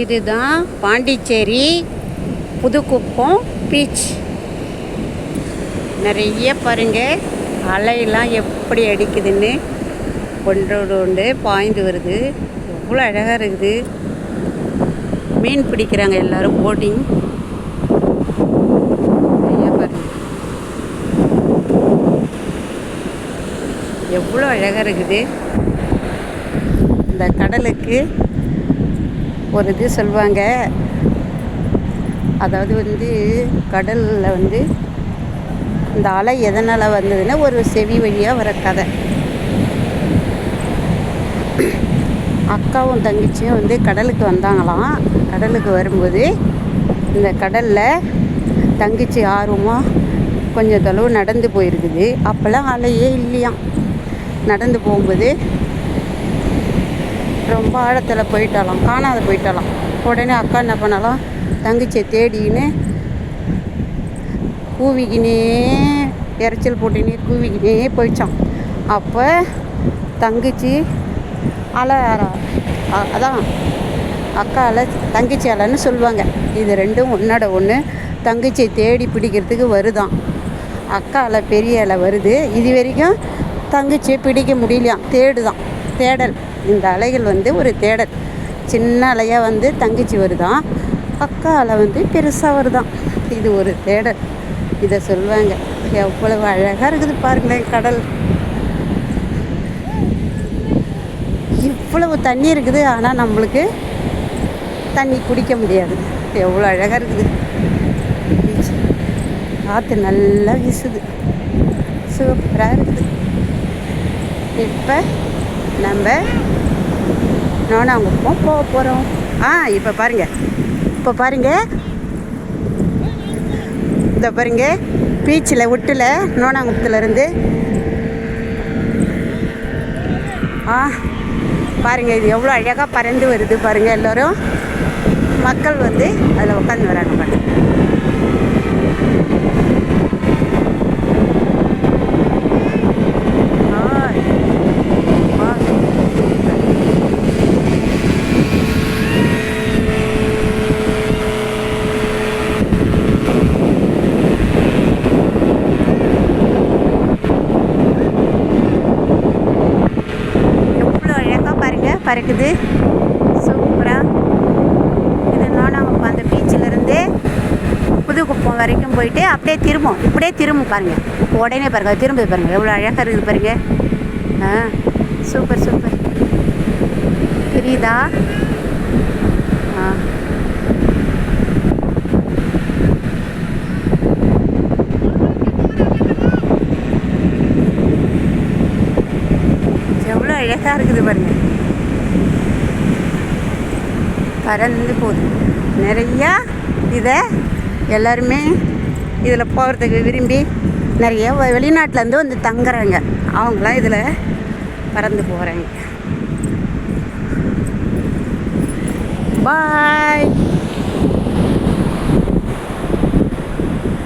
இதுதான் பாண்டிச்சேரி புதுக்குப்பம் பீச். நிறைய பாருங்க, அலையெல்லாம் எப்படி அடிக்குதுன்னு ஒன்றோடு ஒன்று பாய்ந்து வருது. எவ்வளோ அழகாக இருக்குது. மீன் பிடிக்கிறாங்க எல்லோரும், போட்டிங். நிறைய பாருங்க, எவ்வளோ அழகாக இருக்குது. இந்த கடலுக்கு ஒரு இது சொல்லுவாங்க, அதாவது கடலில் இந்த அலை எதனால் வந்ததுன்னா ஒரு செவி வழியாக வர கதை. அக்காவும் தங்கச்சியும் கடலுக்கு வந்தாங்களாம். கடலுக்கு வரும்போது இந்த கடலில் தங்கச்சி ஆர்வமாக கொஞ்சம் தொலைவு நடந்து போயிருக்குது. அப்போல்லாம் அலையே இல்லையாம். நடந்து போகும்போது ரொம்ப ஆழத்தில் போயிட்டாலாம், காணாத போயிட்டாலாம். உடனே அக்கா என்ன பண்ணலாம், தங்கச்சியை தேடிக்கின்னு கூவிக்கினே, இறைச்சல் போட்டுக்கினே கூவிக்கினே போயிடுச்சான். அப்போ தங்கச்சி அலை, அதான் அக்கா அலை தங்கச்சி அலைன்னு சொல்லுவாங்க. இது ரெண்டும் ஒன்றோட ஒன்று தங்கச்சியை தேடி பிடிக்கிறதுக்கு வருதான். அக்கா அலை பெரிய அலை வருது. இது வரைக்கும் தங்கச்சியை பிடிக்க முடியலையாம், தேடுதான், தேடல். இந்த அலைகள் ஒரு தேடல். சின்ன அலையாக தங்கச்சி வருதான், அக்கா அலை பெருசாக வருதான். இது ஒரு தேடல். இதை சொல்லுவாங்க. எவ்வளவு அழகாக இருக்குது பாருங்களேன் கடல். இவ்வளவு தண்ணி இருக்குது, ஆனால் நம்மளுக்கு தண்ணி குடிக்க முடியாது. எவ்வளோ அழகாக இருக்குது பீச். காற்று நல்லா வீசுது, சூப்பராக இருக்குது. இப்போ நம்ம நோனாங்குப்பம் போக போகிறோம். இப்போ பாருங்கள், இந்த பாருங்கள் பீச்சில் விட்டுல நோனாங்குப்பத்துலேருந்து பாருங்கள், இது எவ்வளோ அழகாக பறந்து வருது பாருங்கள். எல்லோரும் மக்கள் அதில் உட்காந்து வராங்க பாருங்கள். பறக்குது சூப்பராக. இது நோனாங்குப்பம் அந்த பீச்சிலேருந்து புதுக்குப்பம் வரைக்கும் போயிட்டு அப்படியே திரும்பும் பாருங்கள். உடனே பாருங்கள், திரும்புது பாருங்கள், எவ்வளோ அழகாக இருக்குது பாருங்கள். Super super. தெரியுதா? எவ்வளோ அழகாக இருக்குது பாருங்கள். பறந்து போகுது. நிறையா இதை எல்லாருமே இதில் போகிறதுக்கு விரும்பி நிறைய வெளிநாட்டிலேருந்து தங்குறாங்க. அவங்களாம் இதில் பறந்து போகிறாங்க. பாய்.